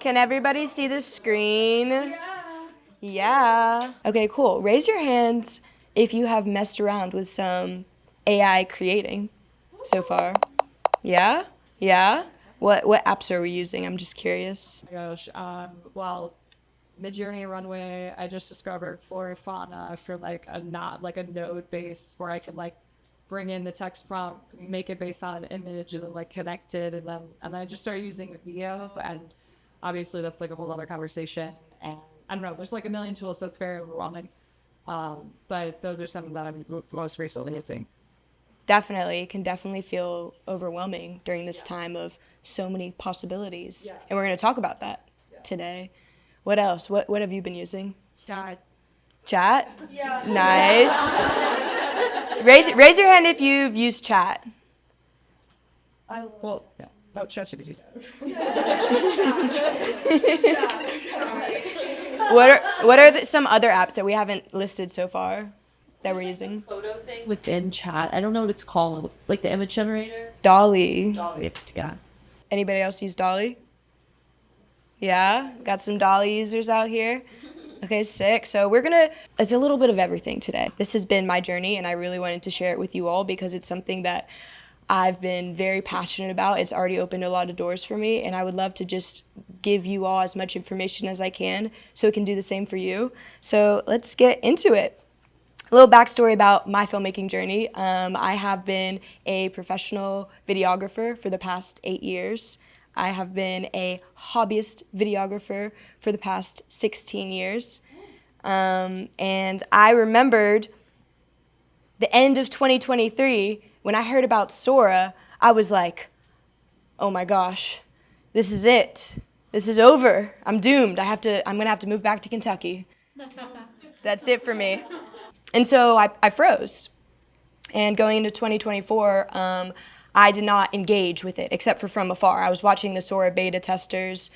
Can everybody see the screen? Yeah. Okay, cool. Raise your hands if you have messed around with some AI creating so far. Yeah? Yeah? What apps are we using? I'm just curious. Oh my gosh. Well, Midjourney Runway, I just discovered Flora Fauna for like a not like a node base where I could like bring in the text prompt, make it based on an image, and then like connect it, and then I just started using video, and obviously that's like a whole other conversation. And I don't know, there's like a million tools, so it's very overwhelming. But those are some that I'm most recently using. Definitely. It can definitely feel overwhelming during this time of so many possibilities. Yeah. And we're going to talk about that today. What else? What have you been using? Chat. Chat? Yeah. Nice. Raise your hand if you've used chat. Well, yeah. Oh, ChatGPT. What are some other apps that we haven't listed so far that we're using? Photo thing within chat. I don't know what it's called. Like the image generator. Dolly. Yeah. Anybody else use Dolly? Yeah? Got some Dolly users out here? Okay, sick. So it's a little bit of everything today. This has been my journey, and I really wanted to share it with you all because it's something that I've been very passionate about. It's already opened a lot of doors for me, and I would love to just give you all as much information as I can so it can do the same for you. So let's get into it. A little backstory about my filmmaking journey. I have been a professional videographer for the past 8 years. I have been a hobbyist videographer for the past 16 years. And I remembered the end of 2023, when I heard about Sora, I was like, oh my gosh, this is it. This is over. I'm doomed. I'm gonna have to move back to Kentucky. That's it for me. And so I froze. And going into 2024, I did not engage with it, except for from afar. I was watching the Sora beta testers.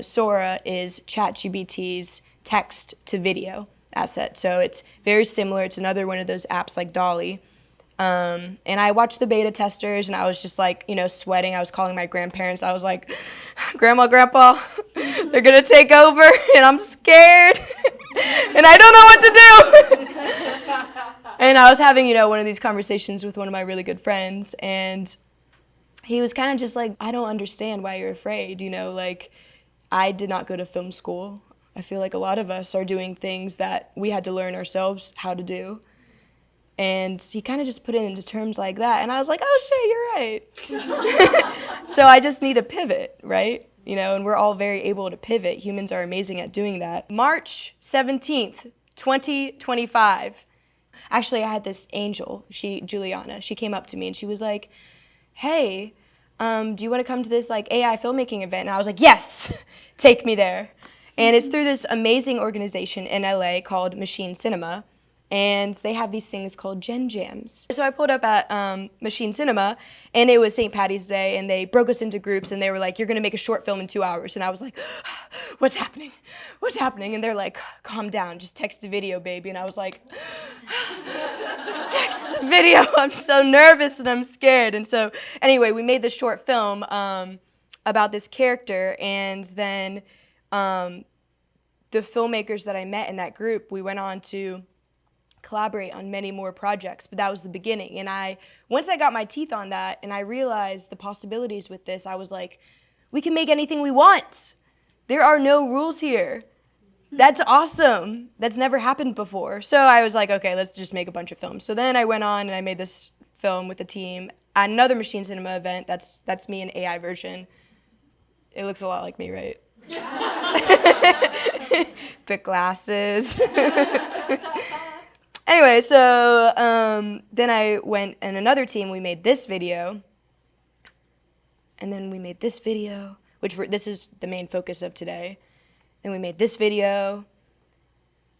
Sora is ChatGPT's text-to-video asset. So it's very similar. It's another one of those apps like Dolly. And I watched the beta testers, and I was just like, sweating. I was calling my grandparents. I was like, Grandma, Grandpa, they're going to take over, and I'm scared, and I don't know what to do. And I was having, one of these conversations with one of my really good friends, and he was kind of just like, I don't understand why you're afraid, I did not go to film school. I feel like a lot of us are doing things that we had to learn ourselves how to do. And he kind of just put it into terms like that, and I was like, oh shit, you're right. So I just need to pivot, right? And we're all very able to pivot. Humans are amazing at doing that. March 17th, 2025. Actually, I had this angel, Juliana, she came up to me and she was like, hey, do you want to come to this AI filmmaking event? And I was like, yes, take me there. And it's through this amazing organization in LA called Machine Cinema. And they have these things called Gen Jams. So I pulled up at Machine Cinema, and it was St. Patty's Day, and they broke us into groups, and they were like, you're gonna make a short film in 2 hours. And I was like, what's happening? What's happening? And they're like, calm down, just text to video, baby. And I was like, text to video, I'm so nervous and I'm scared. And so anyway, we made this short film about this character, and then the filmmakers that I met in that group, we went on to collaborate on many more projects, but that was the beginning. And once I got my teeth on that and I realized the possibilities with this, I was like, we can make anything we want. There are no rules here. That's awesome. That's never happened before. So I was like, okay, let's just make a bunch of films. So then I went on and I made this film with the team at another Machine Cinema event. That's me in AI version. It looks a lot like me, right? The glasses. Anyway, so then I went and another team, we made this video. And then we made this video, this is the main focus of today. Then we made this video.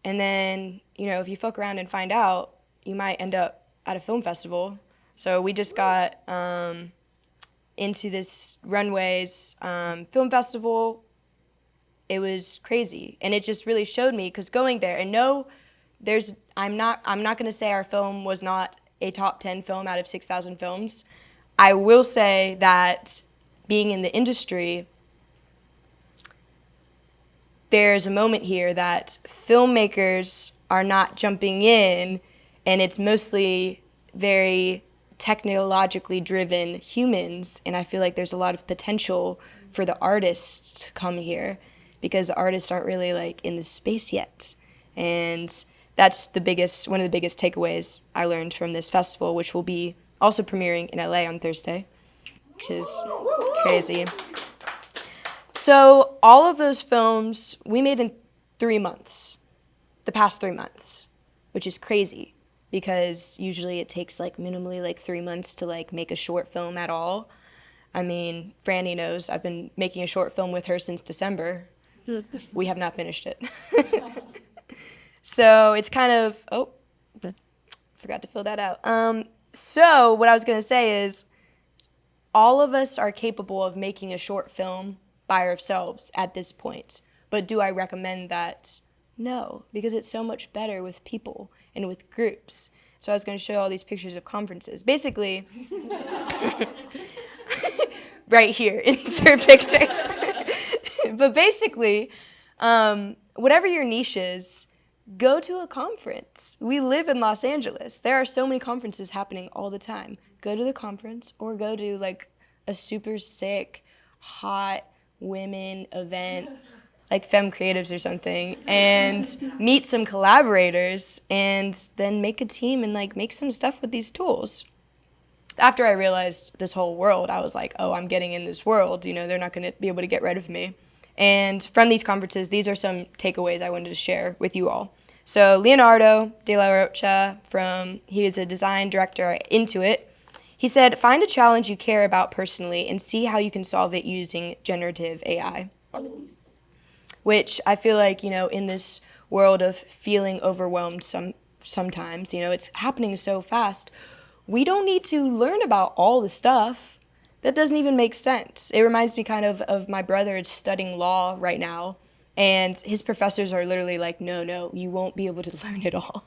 And then, if you fuck around and find out, you might end up at a film festival. So we just got into this Runways film festival. It was crazy. And it just really showed me, because going there, and I'm not going to say our film was not a top 10 film out of 6,000 films. I will say that being in the industry, there's a moment here that filmmakers are not jumping in, and it's mostly very technologically driven humans, and I feel like there's a lot of potential for the artists to come here because the artists aren't really like in the space yet. And that's one of the biggest takeaways I learned from this festival, which will be also premiering in LA on Thursday, which is crazy. So all of those films we made in 3 months, the past 3 months, which is crazy because usually it takes like minimally like 3 months to like make a short film at all. I mean, Franny knows I've been making a short film with her since December. We have not finished it. So it's kind of, forgot to fill that out. So what I was going to say is all of us are capable of making a short film by ourselves at this point. But do I recommend that? No, because it's so much better with people and with groups. So I was going to show all these pictures of conferences. Basically, right here, insert pictures. But basically, whatever your niche is, go to a conference. We live in Los Angeles. There are so many conferences happening all the time. Go to the conference or go to like a super sick, hot women event, like Femme Creatives or something, and meet some collaborators and then make a team and like make some stuff with these tools. After I realized this whole world, I was like, oh, I'm getting in this world. You know, they're not going to be able to get rid of me. And from these conferences, these are some takeaways I wanted to share with you all. So Leonardo de la Rocha, he is a design director at Intuit. He said, find a challenge you care about personally and see how you can solve it using generative AI. Which I feel like, you know, in this world of feeling overwhelmed sometimes, you know, it's happening so fast. We don't need to learn about all the stuff. That doesn't even make sense. It reminds me kind of my brother is studying law right now, and his professors are literally like, no, you won't be able to learn it all.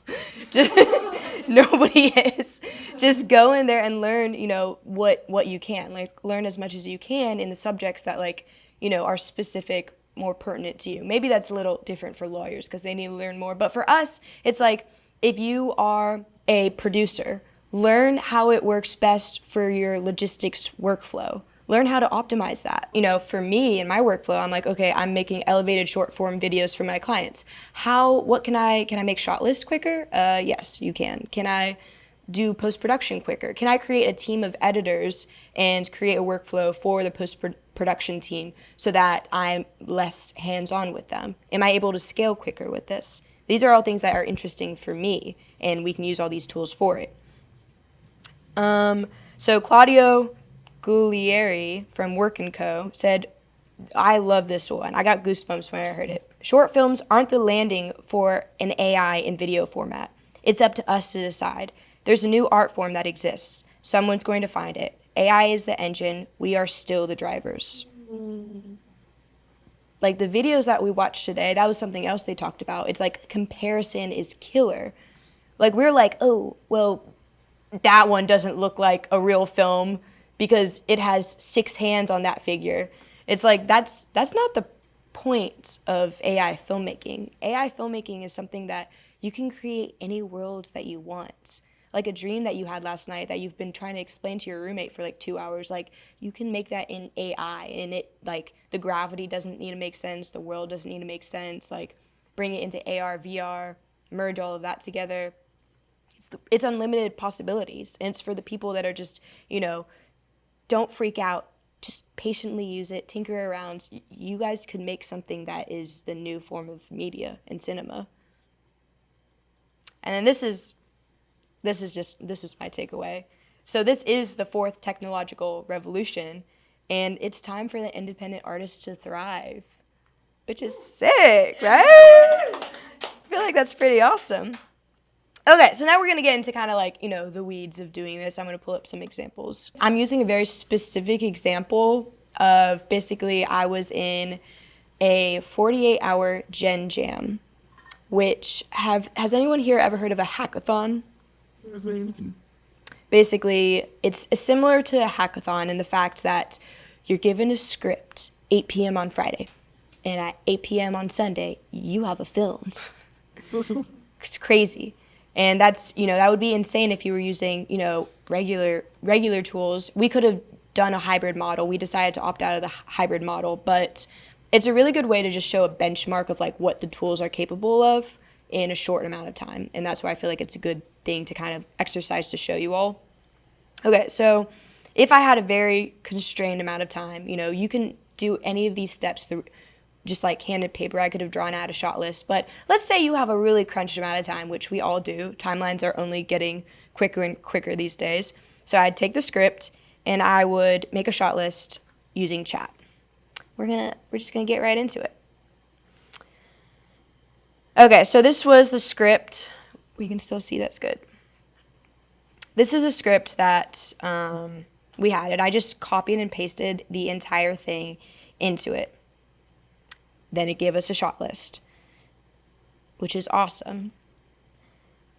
Nobody is. Just go in there and learn, you know, what you can. Like, learn as much as you can in the subjects that, like, you know, are specific, more pertinent to you. Maybe that's a little different for lawyers because they need to learn more. But for us, it's like, if you are a producer, learn how it works best for your logistics workflow. Learn how to optimize that. You know, for me in my workflow, I'm like, okay, I'm making elevated short form videos for my clients. Can I make shot list quicker? Yes, you can. Can I do post-production quicker? Can I create a team of editors and create a workflow for the post-production team so that I'm less hands-on with them? Am I able to scale quicker with this? These are all things that are interesting for me, and we can use all these tools for it. So Claudio Guglieri from Work & Co. said, I love this one. I got goosebumps when I heard it. Short films aren't the landing for an AI in video format. It's up to us to decide. There's a new art form that exists. Someone's going to find it. AI is the engine. We are still the drivers. Like the videos that we watched today, that was something else they talked about. It's like comparison is killer. Like we're like, oh, well, that one doesn't look like a real film because it has 6 hands on that figure. It's like that's not the point of AI filmmaking. AI filmmaking is something that you can create any worlds that you want. Like a dream that you had last night that you've been trying to explain to your roommate for like 2 hours, like you can make that in AI, and it like the gravity doesn't need to make sense, the world doesn't need to make sense, like bring it into AR, VR, merge all of that together. It's unlimited possibilities, and it's for the people that are just, you know, don't freak out. Just patiently use it, tinker around. You guys could make something that is the new form of media and cinema. And then this is my takeaway. So this is the 4th technological revolution, and it's time for the independent artists to thrive, which is sick, right? I feel like that's pretty awesome. Okay, so now we're going to get into kind of like, you know, the weeds of doing this. I'm going to pull up some examples. I'm using a very specific example of basically I was in a 48-hour Gen Jam, which has anyone here ever heard of a hackathon? Mm-hmm. Basically, it's similar to a hackathon in the fact that you're given a script 8 p.m. on Friday, and at 8 p.m. on Sunday, you have a film. It's crazy. And that's, that would be insane if you were using, regular tools. We could have done a hybrid model. We decided to opt out of the hybrid model, but it's a really good way to just show a benchmark of like what the tools are capable of in a short amount of time. And that's why I feel like it's a good thing to kind of exercise to show you all. Okay, so if I had a very constrained amount of time, you can do any of these steps through just like hand and paper. I could have drawn out a shot list, but let's say you have a really crunched amount of time, which we all do. Timelines are only getting quicker and quicker these days. So I'd take the script and I would make a shot list using chat. We're just gonna get right into it. Okay, so this was the script. We can still see, that's good. This is the script that we had, and I just copied and pasted the entire thing into it. Then it gave us a shot list, which is awesome.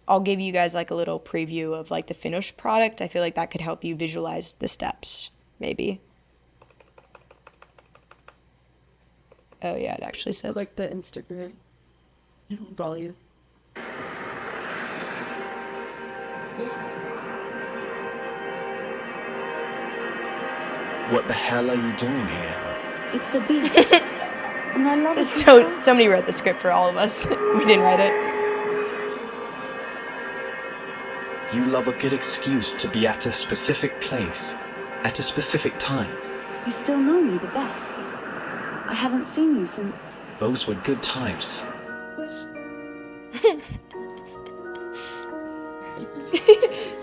I'll give you guys like a little preview of like the finished product. I feel like that could help you visualize the steps, maybe. Oh yeah, it actually says. Like the Instagram volume. What the hell are you doing here? It's the beat. And I love it. So somebody wrote the script for all of us. We didn't write it. You love a good excuse to be at a specific place, at a specific time. You still know me the best. I haven't seen you since... Those were good times.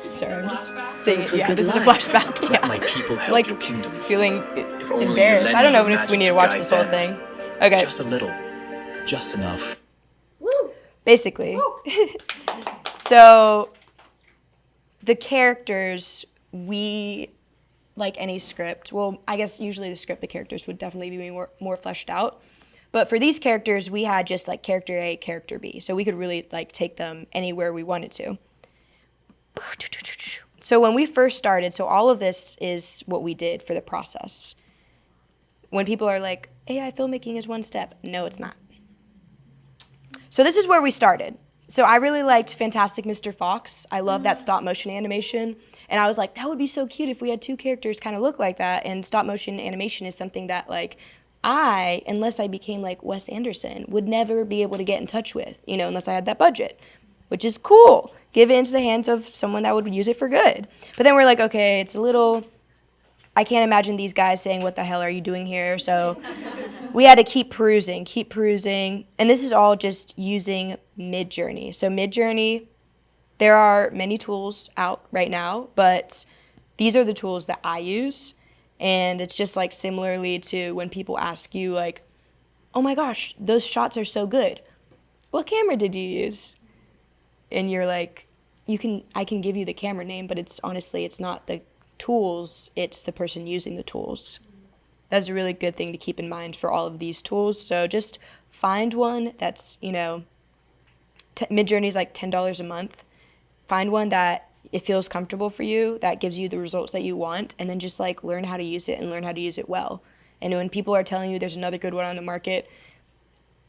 Sorry, I'm just saying. Those were Yeah, good this is a lines. flashback. Let Yeah. my people help Like your kingdom. feeling If only you embarrassed. lend I don't know your if we magic need to watch guide this whole them. thing. Okay, Just a little. Just enough. basically. So the characters, we, like any script, well, I guess usually the script, the characters would definitely be more fleshed out. But for these characters, we had just like character A, character B. So we could really like take them anywhere we wanted to. So when we first started, so all of this is what we did for the process. When people are like, AI filmmaking is one step. No, it's not. So this is where we started. So I really liked Fantastic Mr. Fox. I love that stop motion animation. And I was like, that would be so cute if we had two characters kind of look like that. And stop motion animation is something that like unless I became like Wes Anderson, would never be able to get in touch with, unless I had that budget, which is cool. Give it into the hands of someone that would use it for good. But then we're like, okay, it's a little, I can't imagine these guys saying, what the hell are you doing here? So we had to keep perusing. And this is all just using Midjourney. So Midjourney, there are many tools out right now, but these are the tools that I use. And it's just like similarly to when people ask you like, oh my gosh, those shots are so good. What camera did you use? And you're like, I can give you the camera name, but it's not the tools, it's the person using the tools. That's a really good thing to keep in mind for all of these tools. So just find one that's, Midjourney is like $10 a month. Find one that it feels comfortable for you, that gives you the results that you want, and then just like learn how to use it and learn how to use it well. And when people are telling you there's another good one on the market,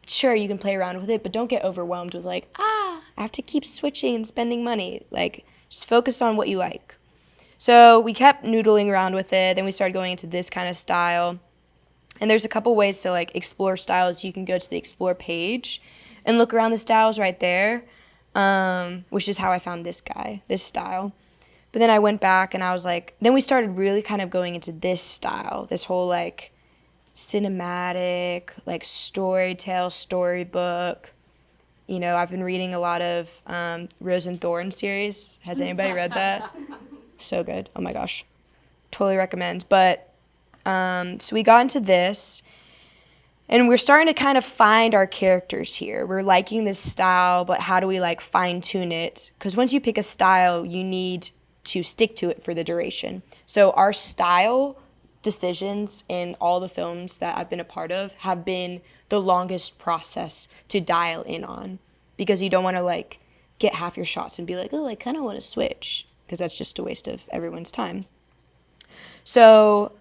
sure, you can play around with it, but don't get overwhelmed with like, I have to keep switching and spending money. Like, just focus on what you like. So we kept noodling around with it. Then we started going into this kind of style. And there's a couple ways to like explore styles. You can go to the explore page and look around the styles right there, which is how I found this style. But then I went back and I was like, then we started really kind of going into this style, this whole like cinematic, like storybook. I've been reading a lot of Rose and Thorn series. Has anybody read that? So good. Oh my gosh. Totally recommend. But so we got into this and we're starting to kind of find our characters here. We're liking this style, but how do we like fine tune it? Because once you pick a style, you need to stick to it for the duration. So our style decisions in all the films that I've been a part of have been the longest process to dial in on, because you don't want to like get half your shots and be like, oh, I kind of want to switch, because that's just a waste of everyone's time. So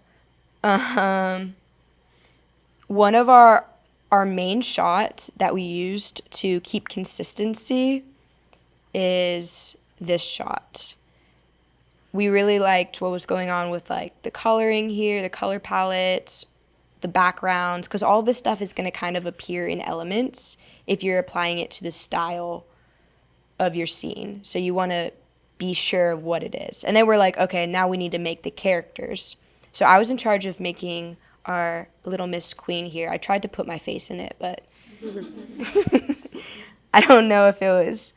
one of our our main shot that we used to keep consistency is this shot. We really liked what was going on with like the coloring here, the color palettes, the backgrounds, because all this stuff is going to kind of appear in elements if you're applying it to the style of your scene. So you want to be sure of what it is. And then we're like, okay, now we need to make the characters. So I was in charge of making our little Miss Queen here. I tried to put my face in it, but I don't know if it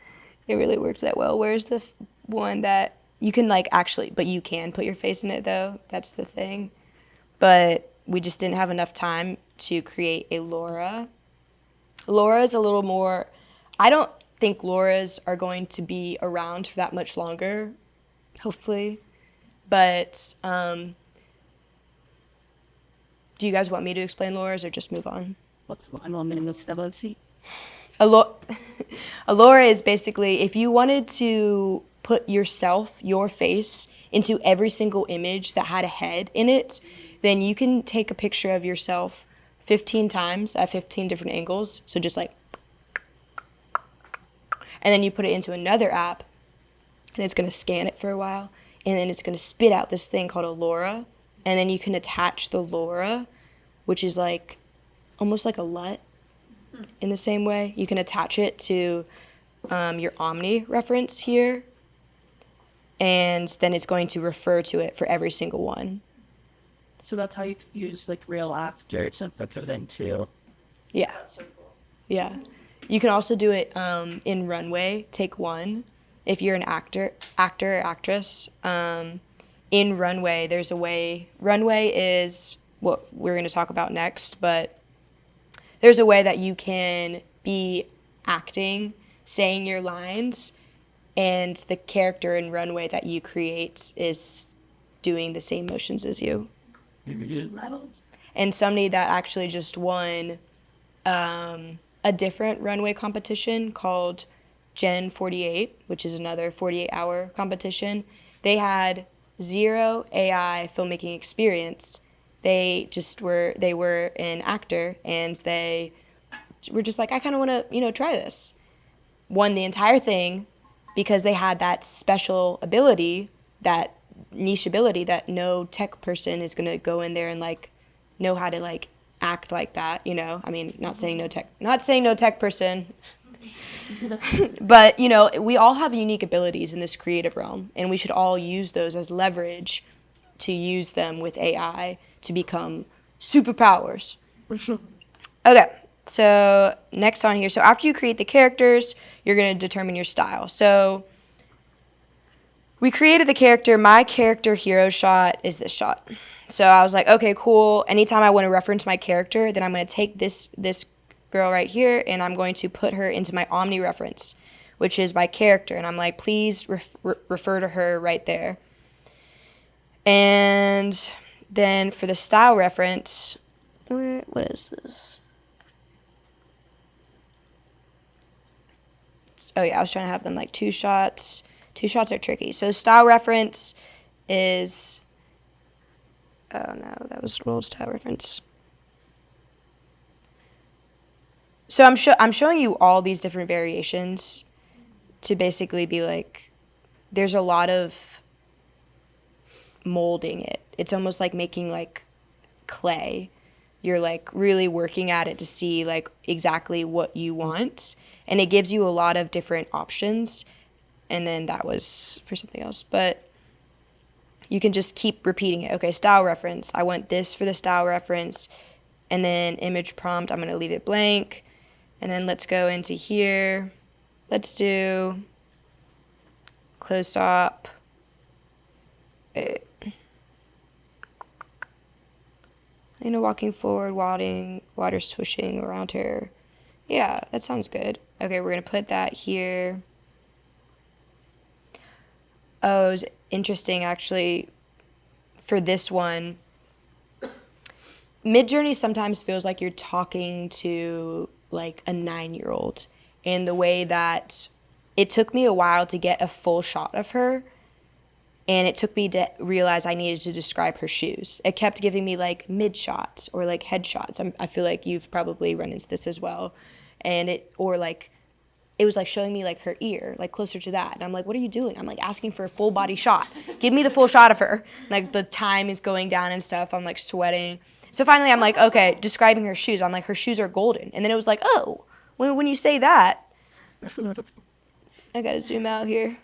really worked that well. Where's the one that you can like actually, but you can put your face in it though. That's the thing. But we just didn't have enough time to create a Laura. Laura is a little more, I don't think Lauras are going to be around for that much longer, hopefully. But do you guys want me to explain Lauras or just move on? What's the one in the stability? A Laura is basically if you wanted to put yourself, your face, into every single image that had a head in it, then you can take a picture of yourself 15 times at 15 different angles. So just like, and then you put it into another app, and it's going to scan it for a while, and then it's going to spit out this thing called a Laura, and then you can attach the Laura, which is like almost like a LUT in the same way. You can attach it to your Omni reference here, and then it's going to refer to it for every single one. So that's how you use like real actors and put them into. Yeah. That's so cool. Yeah. You can also do it in Runway, take one. If you're an actor or actress, in Runway, there's a way. Runway is what we're going to talk about next, but there's a way that you can be acting, saying your lines, and the character in Runway that you create is doing the same motions as you. And somebody that actually just won a different runway competition called Gen 48, which is another 48-hour competition. They had 0 AI filmmaking experience. They were an actor, and they were just like, I kind of want to, try this. Won the entire thing because they had that special ability, that niche ability that no tech person is going to go in there and like know how to like act like that, I mean, not saying no tech person, but we all have unique abilities in this creative realm, and we should all use those as leverage to use them with AI to become superpowers. Okay, so next on here, so after you create the characters, you're going to determine your style. So we created the character. My character hero shot is this shot. So I was like, okay, cool. Anytime I want to reference my character, then I'm going to take this girl right here, and I'm going to put her into my Omni reference, which is my character. And I'm like, please refer to her right there. And then for the style reference, what is this? Oh yeah, I was trying to have them like two shots. Two shots are tricky. So style reference is, oh no, that was an old style reference. So I'm showing you all these different variations to basically be like, there's a lot of molding it. It's almost like making like clay. You're like really working at it to see like exactly what you want, and it gives you a lot of different options. And then that was for something else, but you can just keep repeating it. Okay, style reference. I want this for the style reference. And then image prompt, I'm going to leave it blank. And then let's go into here. Let's do close up. Walking forward, water swishing around her. Yeah, that sounds good. Okay, we're going to put that here. Oh, it was interesting, actually, for this one. Midjourney sometimes feels like you're talking to, like, a 9-year-old in the way that it took me a while to get a full shot of her. And it took me to realize I needed to describe her shoes. It kept giving me like mid shots or like head shots. I feel like you've probably run into this as well. And it was like showing me like her ear, like closer to that. And I'm like, what are you doing? I'm like asking for a full body shot. Give me the full shot of her. Like the time is going down and stuff. I'm like sweating. So finally I'm like, okay, describing her shoes. I'm like, her shoes are golden. And then it was like, oh, when you say that, I gotta zoom out here.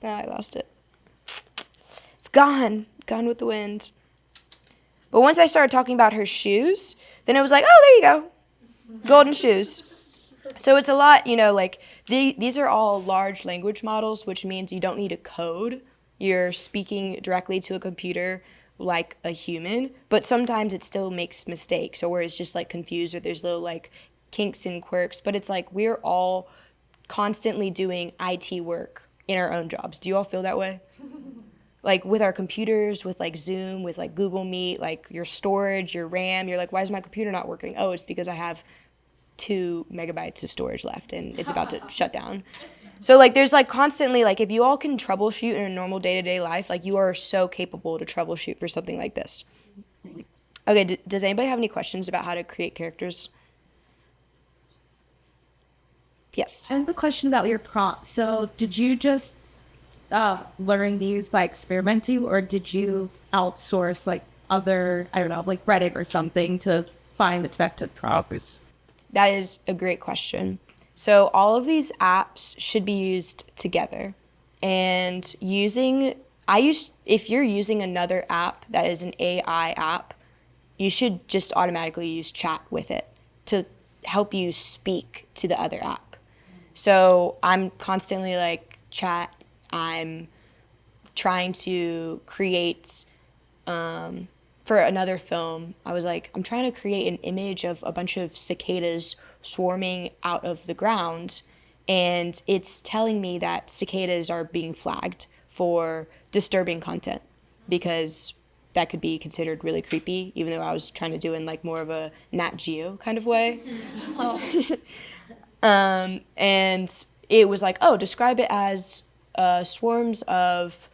I lost it. It's gone with the wind. But once I started talking about her shoes, then it was like, oh, there you go. Golden shoes. So it's a lot, like these are all large language models, which means you don't need a code. You're speaking directly to a computer like a human, but sometimes it still makes mistakes or it's just like confused or there's little like kinks and quirks. But it's like we're all constantly doing IT work in our own jobs. Do you all feel that way? Like with our computers, with like Zoom, with like Google Meet, like your storage, your RAM, you're like, why is my computer not working? Oh, it's because I have 2 megabytes of storage left and it's about to shut down. So like there's like constantly, like if you all can troubleshoot in a normal day-to-day life, like you are so capable to troubleshoot for something like this. Okay, does anybody have any questions about how to create characters? Yes. I have a question about your prompt. So did you just learn these by experimenting, or did you outsource like other, I don't know, like Reddit or something to find effective prompts? That is a great question. So all of these apps should be used together. And if you're using another app that is an AI app, you should just automatically use chat with it to help you speak to the other app. So I'm constantly like, chat, I'm trying to create, for another film, I was like, I'm trying to create an image of a bunch of cicadas swarming out of the ground. And it's telling me that cicadas are being flagged for disturbing content because that could be considered really creepy, even though I was trying to do in like more of a Nat Geo kind of way. And it was like, oh, describe it as swarms of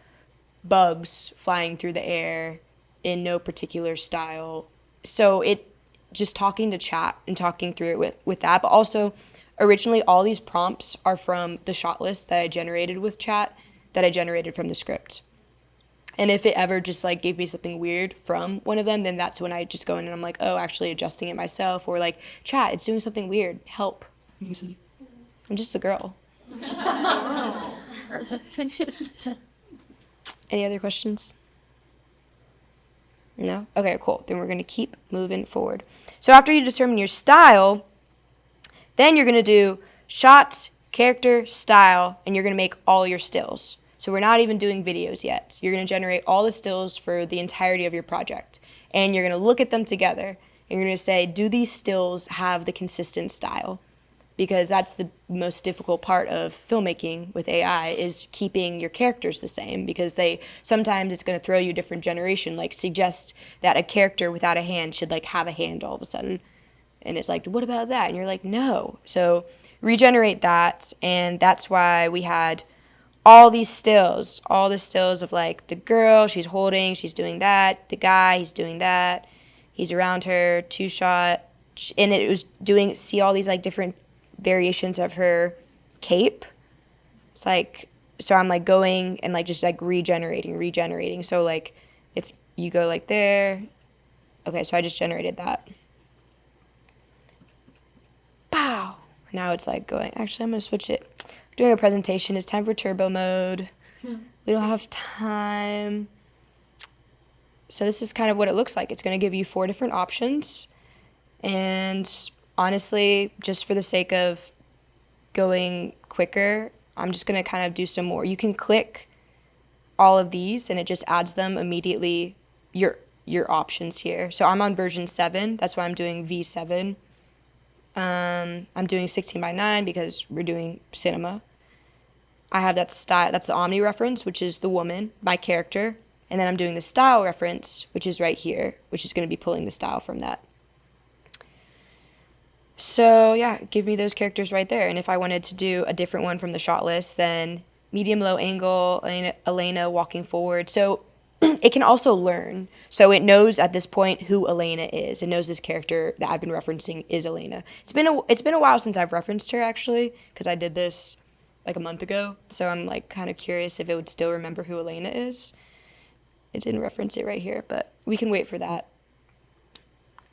bugs flying through the air in no particular style. So it just talking to chat and talking through it with that. But also, originally, all these prompts are from the shot list that I generated with chat that I generated from the script. And if it ever just like gave me something weird from one of them, then that's when I just go in and I'm like, oh, actually adjusting it myself, or like, chat, it's doing something weird, help. I'm just a girl. Any other questions? No? Okay, cool. Then we're going to keep moving forward. So after you determine your style, then you're going to do shot, character, style, and you're going to make all your stills. So we're not even doing videos yet. You're going to generate all the stills for the entirety of your project. And you're going to look at them together. And you're going to say, do these stills have the consistent style? Because that's the most difficult part of filmmaking with AI is keeping your characters the same, because sometimes it's going to throw you a different generation, like suggest that a character without a hand should like have a hand all of a sudden. And it's like, what about that? And you're like, no. So regenerate that. And that's why we had all the stills of like the girl, she's doing that. The guy, he's doing that. He's around her, 2-shot. And it was see all these like different variations of her cape. It's like, so I'm like going and like just like regenerating. So like if you go like there, okay, so I just generated that. Pow! Now it's like going, actually I'm gonna switch it. I'm doing a presentation, it's time for turbo mode. We don't have time. So this is kind of what it looks like. It's gonna give you 4 different options. And honestly, just for the sake of going quicker, I'm just going to kind of do some more. You can click all of these and it just adds them immediately, your options here. So I'm on version 7. That's why I'm doing V7. I'm doing 16:9 because we're doing cinema. I have that style. That's the Omni reference, which is the woman, my character. And then I'm doing the style reference, which is right here, which is going to be pulling the style from that. So yeah, give me those characters right there. And if I wanted to do a different one from the shot list, then medium low angle, Elena walking forward. So it can also learn. So it knows at this point who Elena is. It knows this character that I've been referencing is Elena. It's been a while since I've referenced her actually, because I did this like a month ago. So I'm like kind of curious if it would still remember who Elena is. It didn't reference it right here, but we can wait for that.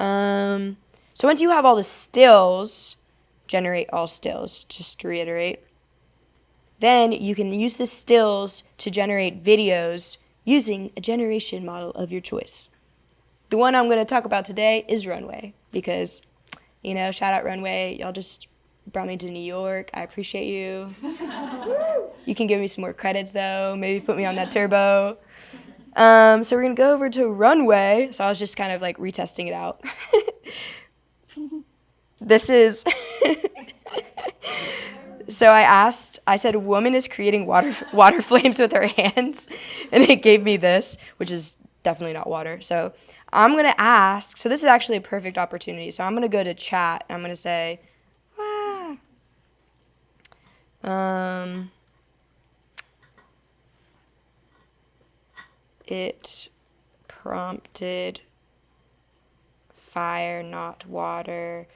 So once you have all the stills, generate all stills, just to reiterate. Then you can use the stills to generate videos using a generation model of your choice. The one I'm going to talk about today is Runway because, shout out Runway. Y'all just brought me to New York. I appreciate you. You can give me some more credits though. Maybe put me on that turbo. So we're going to go over to Runway. So I was just kind of like retesting it out. This is... So I said, woman is creating water flames with her hands, and it gave me this, which is definitely not water. So I'm going to ask, so this is actually a perfect opportunity. So I'm going to go to chat, and I'm going to say, it prompted fire, not water.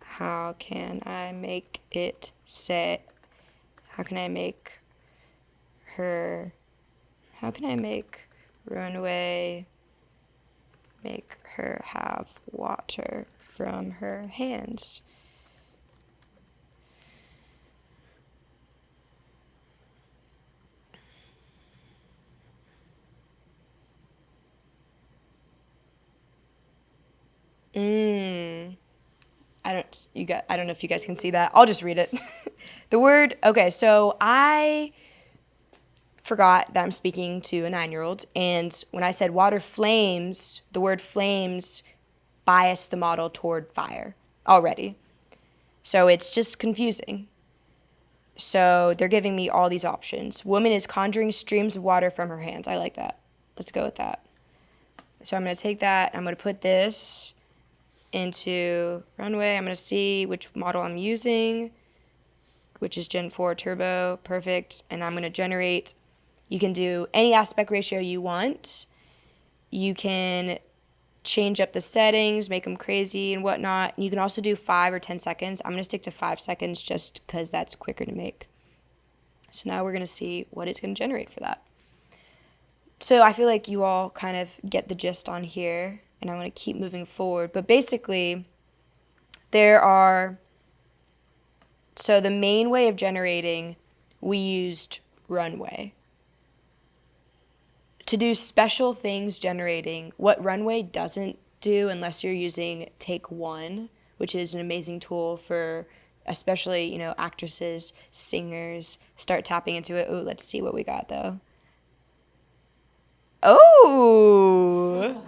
How can I make it say, how can I make Runway make her have water from her hands? I don't know if you guys can see that. I'll just read it. So I forgot that I'm speaking to a 9-year-old, and when I said water flames, the word flames biased the model toward fire already. So it's just confusing. So they're giving me all these options. Woman is conjuring streams of water from her hands. I like that. Let's go with that. So I'm going to take that, I'm going to put this into Runway. I'm going to see which model I'm using, which is Gen 4 Turbo. Perfect. And I'm going to generate. You can do any aspect ratio you want. You can change up the settings, make them crazy and whatnot. You can also do 5 or 10 seconds. I'm going to stick to 5 seconds just because that's quicker to make. So now we're going to see what it's going to generate for that. So I feel like you all kind of get the gist on here, and I'm going to keep moving forward. But basically, so the main way of generating, we used Runway. To do special things generating, what Runway doesn't do unless you're using Take One, which is an amazing tool for especially, actresses, singers, start tapping into it. Oh, let's see what we got though. Oh,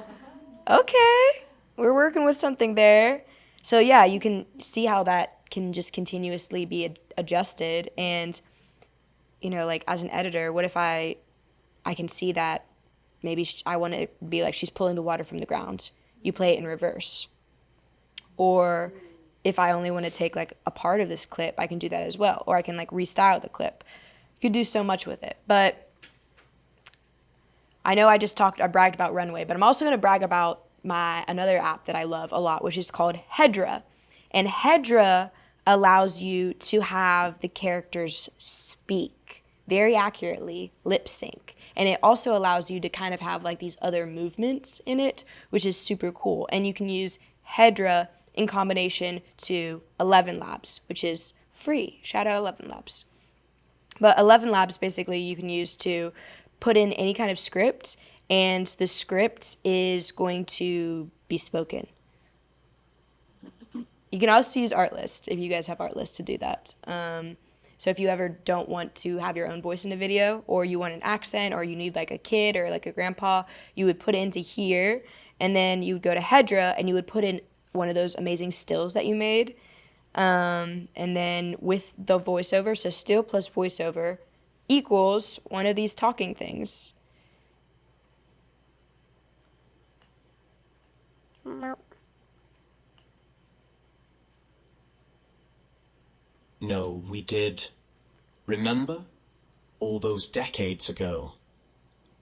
okay. We're working with something there. So yeah, you can see how that can just continuously be adjusted. And, like as an editor, what if I can see that maybe I want to be like, she's pulling the water from the ground. You play it in reverse. Or if I only want to take like a part of this clip, I can do that as well. Or I can like restyle the clip. You could do so much with it. But I know I bragged about Runway, but I'm also going to brag about another app that I love a lot, which is called Hedra. And Hedra allows you to have the characters speak very accurately, lip sync. And it also allows you to kind of have like these other movements in it, which is super cool. And you can use Hedra in combination to 11 Labs, which is free. Shout out 11 Labs. But 11 Labs basically you can use to put in any kind of script, and the script is going to be spoken. You can also use Artlist if you guys have Artlist to do that. So if you ever don't want to have your own voice in a video, or you want an accent, or you need like a kid or like a grandpa, you would put it into here, and then you would go to Hedra and you would put in one of those amazing stills that you made. And then with the voiceover, so still plus voiceover equals one of these talking things. No, we did. Remember? all those decades ago.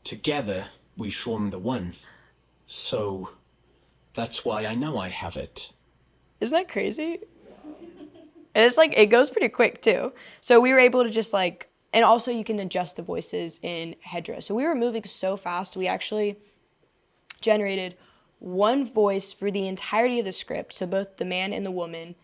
Together, we form the one. So, that's why I know I have it. Isn't that crazy? And it's like, it goes pretty quick too. So we were able to just like, and also you can adjust the voices in Hedra. So we were moving so fast, we actually generated one voice for the entirety of the script. So both the man and the woman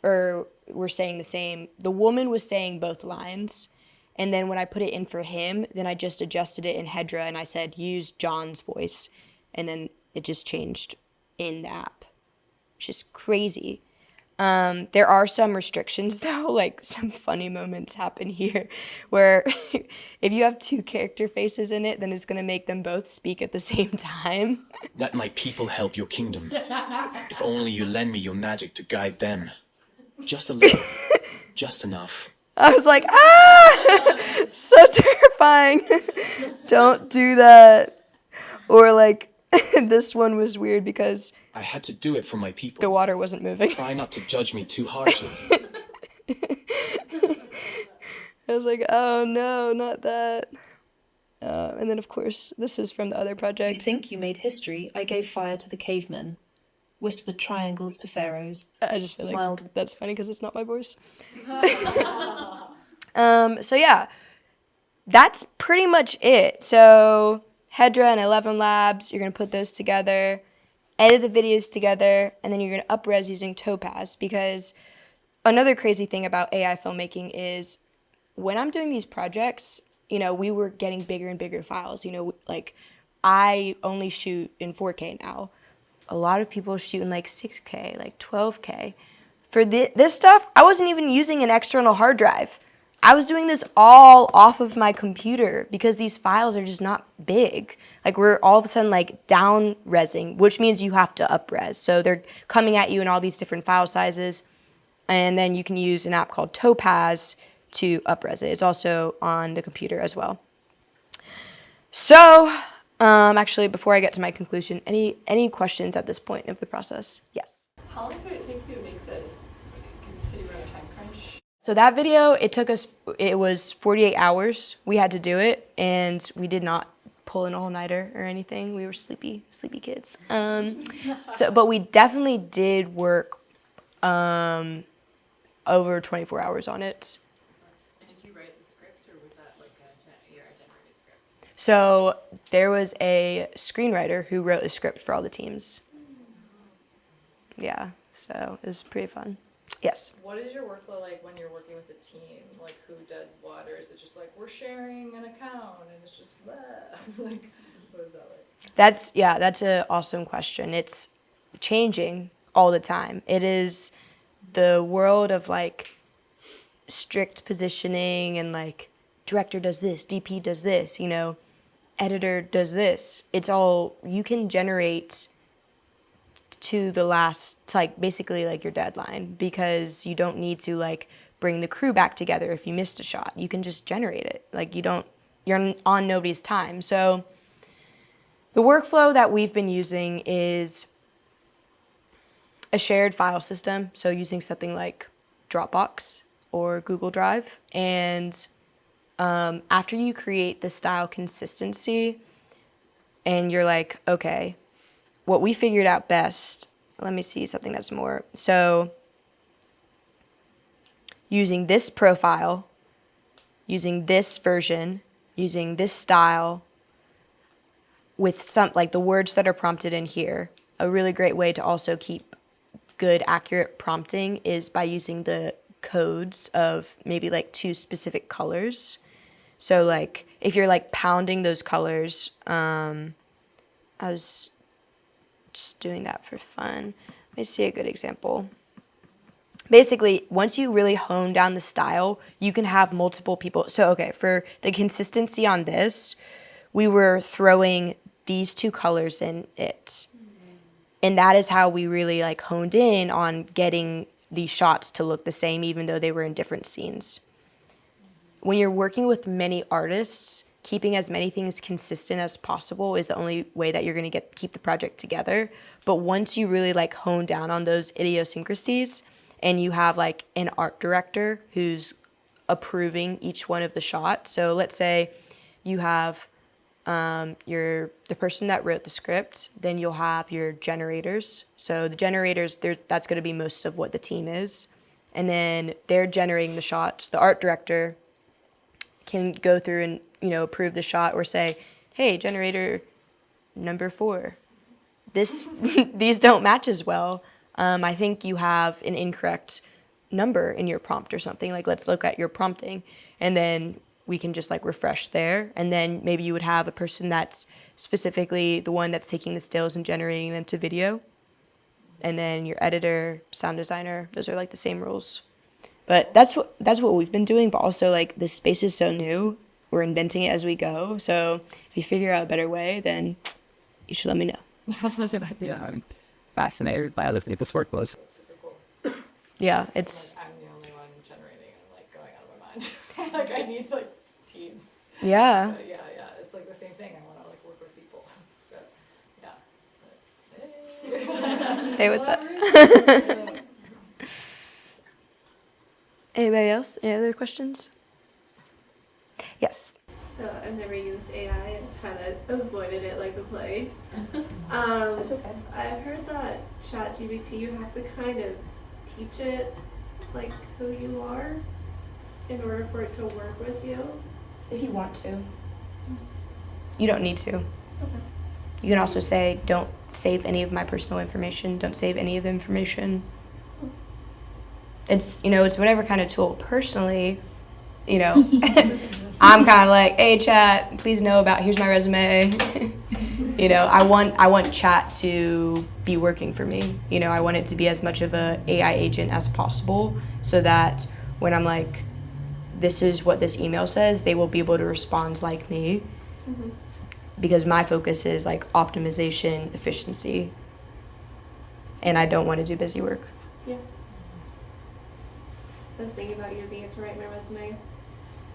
were saying the same. The woman was saying both lines. And then when I put it in for him, then I just adjusted it in Hedra and I said, use John's voice. And then it just changed in the app, which is crazy. There are some restrictions though, like some funny moments happen here where if you have two character faces in it, then it's going to make them both speak at the same time. Let my people help your kingdom. If only you lend me your magic to guide them. Just a little. Just enough. I was like, ah, so terrifying. Don't do that. Or like, this one was weird because I had to do it for my people. the water wasn't moving. Try not to judge me too harshly. I was like, oh no, not that. And then of course, this is from the other You project. think you made history? I gave fire to the cavemen, whispered triangles to pharaohs, I just feel smiled. like that's funny because it's not my voice. So yeah, that's pretty much it. So Hedra and 11 Labs, you're going to put those together, edit the videos together, and then you're going to up-res using Topaz, because another crazy thing about AI filmmaking is when I'm doing these projects, you know, we were getting bigger and bigger files. You know, like I only shoot in 4K now. A lot of people shoot in like 6K, like 12K. For this stuff, I wasn't even using an external hard drive. I was doing this all off of my computer because these files are just not big. Like we're all of a sudden like down resing, which means you have to up res. So they're coming at you in all these different file sizes. And then you can use an app called Topaz to up res it. It's also on the computer as well. So actually, before I get to my conclusion, any questions at this point of the process? Yes. How long did it take you to make this? Because you said you were on a time crunch. So that video, it was 48 hours. We had to do it, and we did not pull an all-nighter or anything. We were sleepy kids. But we definitely did work over 24 hours on it. Did you write the script, or was that like a generated script? So there was a screenwriter who wrote a script for all the teams. Yeah, so it was pretty fun. Yes. What is your workflow like when you're working with a team? Like, who does what, or is it just like we're sharing an account and it's just blah? Like, what is that like? That's an awesome question. It's changing all the time. It is the world of like strict positioning and like director does this, DP does this, you know, editor does this. It's all, you can generate to the last, like basically like your deadline, because you don't need to like bring the crew back together if you missed a shot. You can just generate it. Like you're on nobody's time. So the workflow that we've been using is a shared file system. So using something like Dropbox or Google Drive. And after you create the style consistency and you're like, okay, what we figured out best, let me see something that's more. So using this profile, using this version, using this style, with some, like the words that are prompted in here, a really great way to also keep good, accurate prompting is by using the codes of maybe like 2 specific colors. So like if you're like pounding those colors, I was just doing that for fun. Let me see a good example. Basically, once you really hone down the style, you can have multiple people. So, okay, for the consistency on this, we were throwing these 2 colors in it. And that is how we really like honed in on getting these shots to look the same, even though they were in different scenes. When you're working with many artists, keeping as many things consistent as possible is the only way that you're going to keep the project together. But once you really like hone down on those idiosyncrasies and you have like an art director who's approving each one of the shots. So let's say you have the person that wrote the script, then you'll have your generators. So the generators, that's going to be most of what the team is. And then they're generating the shots. The art director can go through and, approve the shot or say, hey, generator number 4, these don't match as well. I think you have an incorrect number in your prompt or something. Like, let's look at your prompting. And then we can just like refresh there. And then maybe you would have a person that's specifically the one that's taking the stills and generating them to video. And then your editor, sound designer, those are like the same rules. But that's what we've been doing. But also, like, this space is so new. We're inventing it as we go. So if you figure out a better way, then you should let me know. Yeah, I'm fascinated by other people's workflows. Super cool. Yeah, it's... I'm the only one generating and like going out of my mind. Like I need like teams. Yeah. But yeah, it's like the same thing. I want to like work with people. So yeah. But, Hey, what's up? up? Anybody else? Any other questions? Yes. So I've never used AI and kind of avoided it like the plague. That's okay. I've heard that ChatGPT, you have to kind of teach it like who you are in order for it to work with you. If you want to. You don't need to. Okay. You can also say, don't save any of my personal information. Don't save any of the information. It's, it's whatever kind of tool. Personally, I'm kind of like, hey, chat, please know about, here's my resume. I want chat to be working for me. I want it to be as much of a AI agent as possible so that when I'm like, this is what this email says, they will be able to respond like me. Mm-hmm. Because my focus is like optimization, efficiency, and I don't want to do busy work. Yeah. I was thinking about using it to write my resume.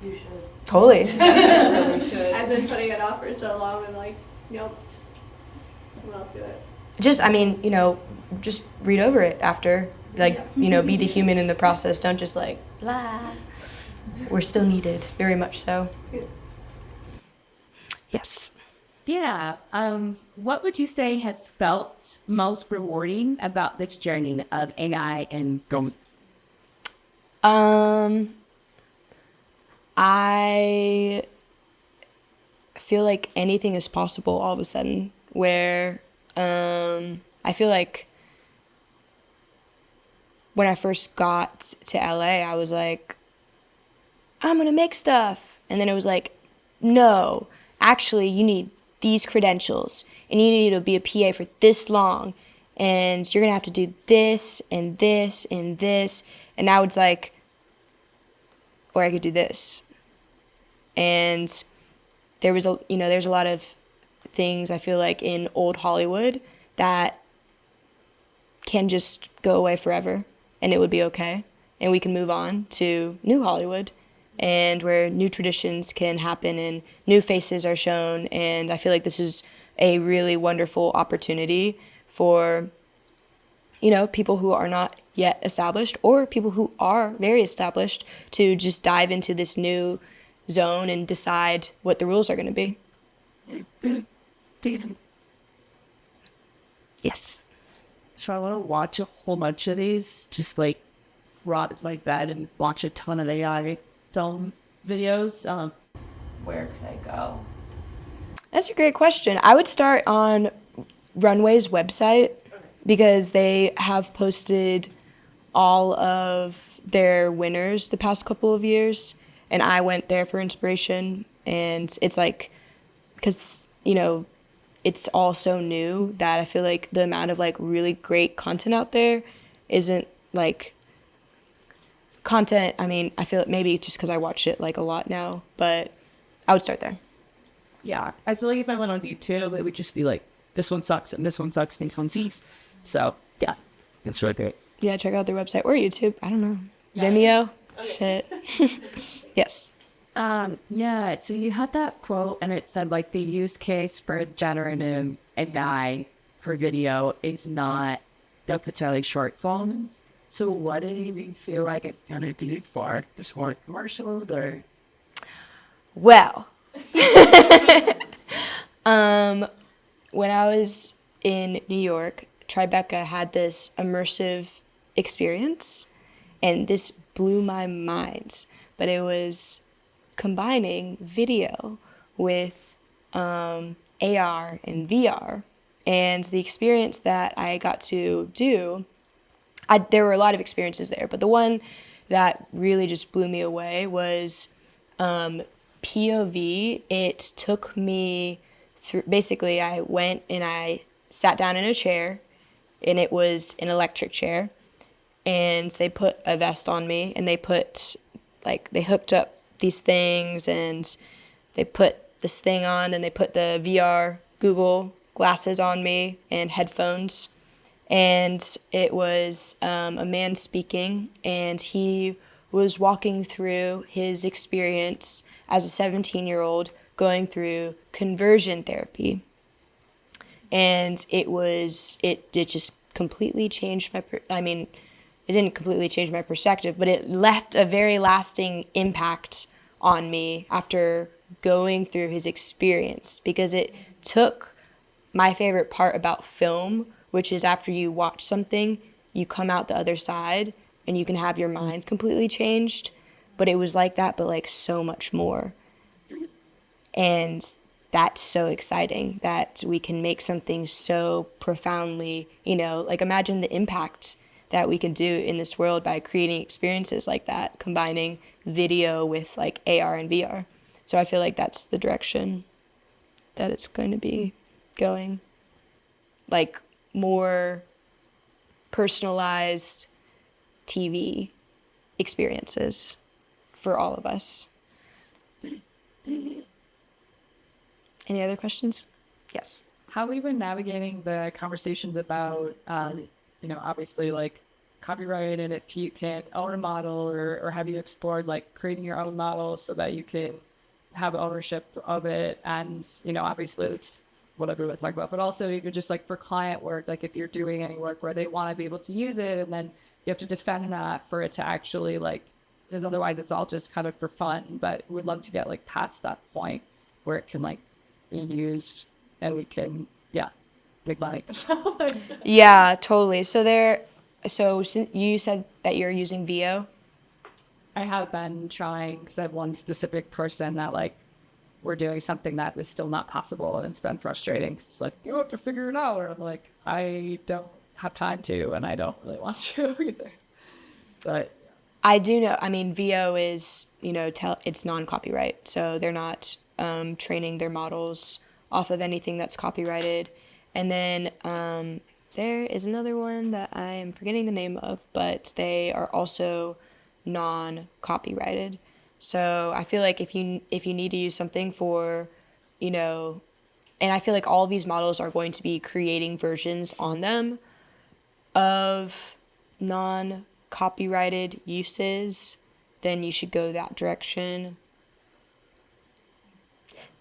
You should. Totally. You should. I've been putting it off for so long. I'm like, nope, someone else do it. Just read over it after. Like, be the human in the process. Don't just like, blah. We're still needed, very much so. Yes. Yeah. What would you say has felt most rewarding about this journey of AI and film? I feel like anything is possible all of a sudden, where I feel like when I first got to LA, I was like, I'm gonna make stuff. And then it was like, no, actually you need these credentials and you need to be a PA for this long and you're gonna have to do this and this and this. And now it's like, or I could do this. And there's a lot of things I feel like in old Hollywood that can just go away forever and it would be okay. And we can move on to new Hollywood and where new traditions can happen and new faces are shown. And I feel like this is a really wonderful opportunity for, people who are not yet established or people who are very established to just dive into this new zone and decide what the rules are going to be. Yes. So I want to watch a whole bunch of these, just like rot like that, and watch a ton of AI film videos. Where can I go? That's a great question. I would start on Runway's website because they have posted all of their winners the past couple of years. And I went there for inspiration. And it's like, because, it's all so new that I feel like the amount of like really great content out there isn't like content. I mean, I feel it maybe just because I watch it like a lot now, but I would start there. Yeah, I feel like if I went on YouTube, it would just be like, this one sucks and this one sucks and this one sucks. So yeah, it's really great. Yeah, check out their website or YouTube. I don't know. Vimeo. Okay. Shit. Yes. Yeah, so you had that quote and it said like the use case for generative AI for video is not necessarily short films. So what do you feel like it's gonna be for? Just more commercials or? Well, when I was in New York, Tribeca had this immersive experience, and this blew my mind. But it was combining video with AR and VR. And the experience that I got to do, there were a lot of experiences there, but the one that really just blew me away was POV. It took me through, basically, I went and I sat down in a chair, and it was an electric chair, and they put a vest on me, and they hooked up these things, and they put this thing on, and they put the VR Google glasses on me and headphones. And it was a man speaking, and he was walking through his experience as a 17-year-old going through conversion therapy. And it just completely changed it didn't completely change my perspective, but it left a very lasting impact on me after going through his experience, because it took my favorite part about film, which is after you watch something, you come out the other side and you can have your mind completely changed. But it was like that, but like so much more. And that's so exciting that we can make something so profoundly, like imagine the impact that we can do in this world by creating experiences like that, combining video with like AR and VR. So I feel like that's the direction that it's going to be going. Like more personalized TV experiences for all of us. Any other questions? Yes. How have you been navigating the conversations about, obviously like copyright, and if you can own a model, or have you explored like creating your own model so that you can have ownership of it? And, obviously it's what everyone's talking about, but also even just like for client work, like if you're doing any work where they want to be able to use it, and then you have to defend that for it to actually like, because otherwise it's all just kind of for fun. But we'd love to get like past that point where it can like be used and we can, make money. Yeah, totally. So since you said that you're using VO. I have been trying, because I have one specific person that like we're doing something that is still not possible, and it's been frustrating. It's like, you have to figure it out, or I'm like, I don't have time to, and I don't really want to either. But I do know, VO is, it's non-copyright, so they're not training their models off of anything that's copyrighted. And then there is another one that I am forgetting the name of, but they are also non-copyrighted. So I feel like if you need to use something for, and I feel like all these models are going to be creating versions on them of non-copyrighted uses, then you should go that direction.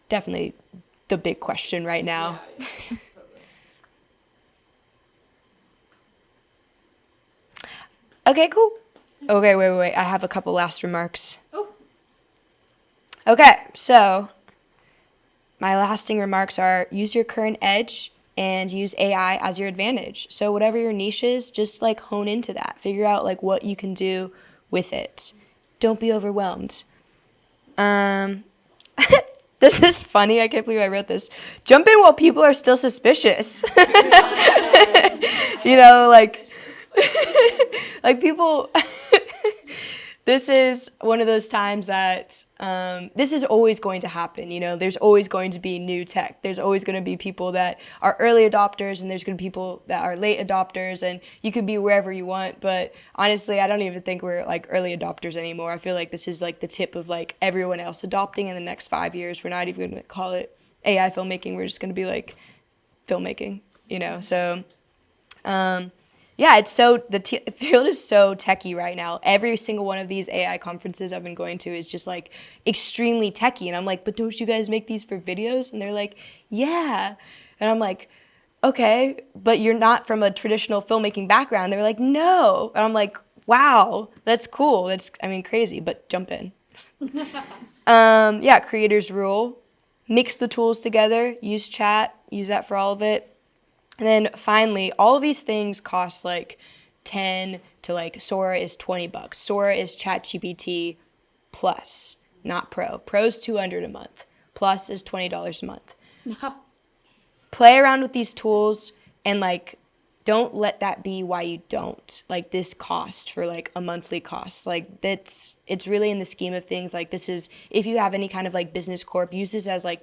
Definitely the big question right now. Yeah, totally. Okay, cool. Okay, wait. I have a couple last remarks. Oh. Okay, so my lasting remarks are: use your current edge and use AI as your advantage. So whatever your niche is, just like hone into that. Figure out like what you can do with it. Don't be overwhelmed. This is funny. I can't believe I wrote this. Jump in while people are still suspicious. Like people, this is one of those times that this is always going to happen. There's always going to be new tech. There's always going to be people that are early adopters, and there's going to be people that are late adopters, and you could be wherever you want. But honestly, I don't even think we're like early adopters anymore. I feel like this is like the tip of like everyone else adopting in the next 5 years. We're not even going to call it AI filmmaking. We're just going to be like filmmaking, So, yeah, the field is so techie right now. Every single one of these AI conferences I've been going to is just like extremely techie. And I'm like, but don't you guys make these for videos? And they're like, yeah. And I'm like, okay, but you're not from a traditional filmmaking background. They were like, no. And I'm like, wow, that's cool. That's, I mean, crazy, but jump in. Yeah, creators rule. Mix the tools together, use chat, use that for all of it. And then finally, all of these things cost like 10 to like Sora is $20. Sora is ChatGPT plus, not Pro. Pro's $200 a month. Plus is $20 a month. Play around with these tools and like don't let that be why you don't. Like this cost for like a monthly cost. Like it's really in the scheme of things. Like this is, if you have any kind of like business corp, use this as like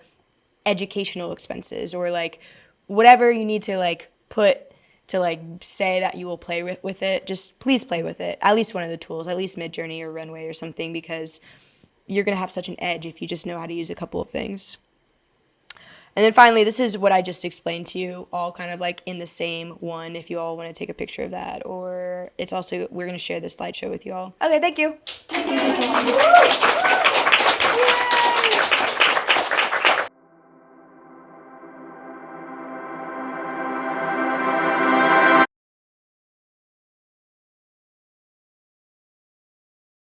educational expenses or like whatever you need to like put to like say that you will play with it. Just please play with it. At least one of the tools, at least Midjourney or Runway or something, because you're going to have such an edge if you just know how to use a couple of things. And then finally, this is what I just explained to you, all kind of like in the same one, if you all want to take a picture of that. Or it's also, we're going to share this slideshow with you all. Okay, thank you.